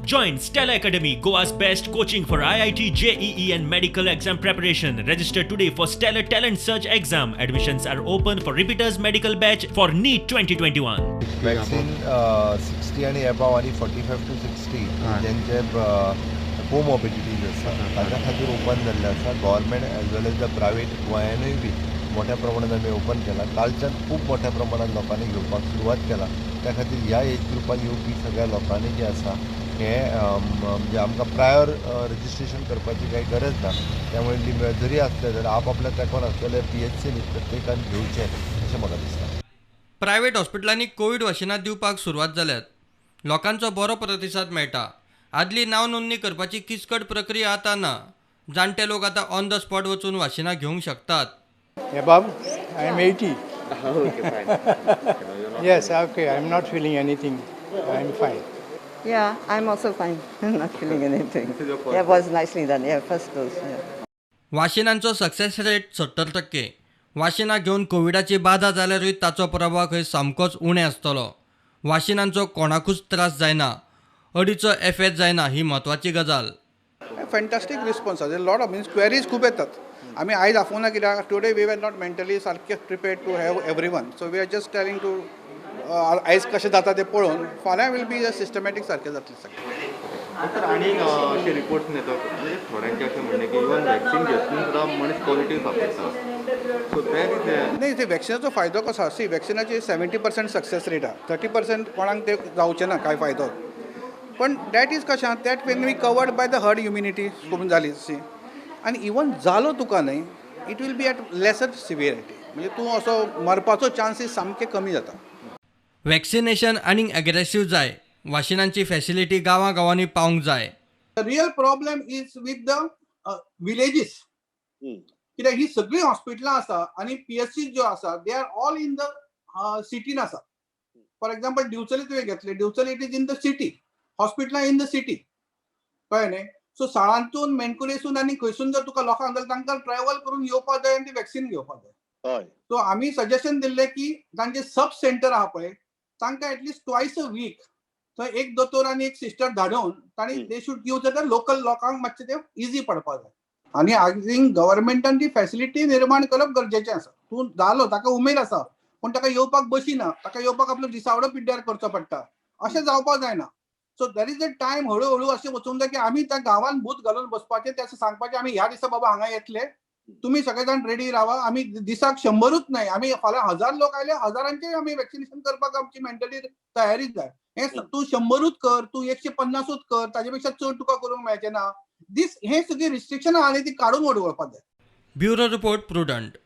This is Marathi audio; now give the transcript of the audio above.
Join Stella Academy, Goa's best coaching for IIT, JEE and medical exam preparation. Register today for Stellar Talent Search exam. Admissions are open for repeaters medical batch for NEET 2021. Vaccine 60 आणि अबाव आणि 45 to 60 जेंचे कोमॉर्बिडिटीज आसा ताच्या खातीर ओपन जाल्ले आसा. Government as well as the private गोंयानूय बी मोठ्या प्रमाणात आमी ओपन केला. कालच्यान खूब मोठ्या प्रमाणात लोकांनी घेवपाक सुरवात केला. त्या खातीर ह्या एज ग्रुपान येवपी सगळ्या लोकांनी जे आसा हे म्हणजे आमकां प्रायर रजिस्ट्रेशन करपाची काही गरज ना. त्यामुळे जरी असले जाल्यार आपल्या तेंकोन आसलेले PHCनी प्रत्येकान घेवचें अशें म्हाका दिसता. प्रायवेट हॉस्पिटलांनी कोविड वाशिनां दिवपाक सुरवात जाल्यात. लोकांचो बरो प्रतिसाद मेळटा. आदली नांव नोंदणी करपाची किचकट प्रक्रिया आतां ना. जाणटे लोक आतां ऑन द स्पॉट वचून वाशिनां घेवंक शकतात. Yeah, Bob, I'm 80. Okay, fine. Yes, okay, I'm not feeling anything. I'm fine. Yeah, I'm also fine. Not feeling anything. This is your first Yeah, it was nicely done. Yeah, first dose. Yeah. वाशिनांचो सक्सेस रेट 70%. वाशिनां घेवन कोविडाची बाधा जाल्यारूय ताचो प्रभाव खंय सामकोच उणे आसतलो. वाशिनांचो कोणाकूच त्रास जायना. अडीचो एफेस जायना ही म्हत्वाची गजाल. फॅन्टास्टीक रिस्पॉन्स आसा. लॉट ऑफ मिन्स क्वेरीज खूब येतात. आमी आयज आफोना कित्याक today we were not mentally सारके prepared to have everyone. So we are just telling to आयज कशें जाता तें पळोवन फाल्यां वील बी सिस्टमॅटीक सारकें जातलें सगळें. तर आणि असे रिपोर्ट्स येतात म्हणजे थोड्यांचे असे म्हणणे की इवन वॅक्सिन घेतून सुद्धा मनीस पॉझिटिव्ह सापडटा. सो दॅट इज नाही, ते वॅक्सिनाचो फायदो कसो आसा. सी, वॅक्सिनाची 70% सक्सेस रेट आहा. 30% कोणाक ते जावचें ना कांय फायदो. पण दॅट इज कशें आहा, that when we covered by the herd immunity करून जाली सी. आनी इवन जालो तुका न्हय, it will be at lesser severity. म्हणजे तूं असो मरपाचो चान्सीस सामके कमी जाता. वॅक्सिनेशन आनीक एग्रेसीव जाय. वाशिनांची फॅसिलिटी गांवांनी पावंक जाय. The real problem is with the villages. कित्याक ही सगळीं हॉस्पिटलां आसा आनी PHC ज्यो आसा they are all in the सिटीन आसा. फॉर एक्झाम्पल दिवचली तुवें घेतले, Divchali it is in the city. हॉस्पिटलां इन द सिटी. कळ्ळें न्ही. सो साळांतून मेणकुरेसून आनी खंयसून जर तुका लोकांक जाल्यार तांकां ट्रॅव्हल करून येवपाक जाय आनी ती वॅक्सिन घेवपाक जाय. सो आमी सजेशन दिल्लें की तांचे सब सेंटर आहा पळय तांकां एटलिस्ट ट्वायस अ वीक थंय एक दोतोर आनी एक सिस्टर धाडून तांणी दे शूड गिव जाल्यार लोकल लोकांक मातशें तें इजी पडपाक जाय. आनी आय थिंक गव्हर्मेंटान ती फॅसिलिटी निर्माण करप गरजेचें आसा. तूं जालो ताका उमेद आसा पूण ताका येवपाक बशी ना, ताका येवपाक आपलो दिसावडो पिड्ड्यार करचो पडटा. अशें जावपाक जायना. So there is a time हळू अशें वचूंक जाय की आमी त्या गांवांत भूत घालून बसपाचें तें अशें सांगपाचें आमी ह्या दिसा बाबा हांगा येतले, तुमी सगळे जाण रेडी रावा. आमी दिसाक 100च न्हय, आमी फाल्यां 1000 लोक आयले, हजारांचें आमी वॅक्सिनेशन करपाक आमची मेंटली तयारीच जाय. हें तूं 100च कर, तूं 150च कर, ताचे पेक्षा चड तुका करूंक मेळचें ना. हे सगळीं रिस्ट्रिक्शनां आहा ती काडून उडोवपाक जाय. Bureau report prudent.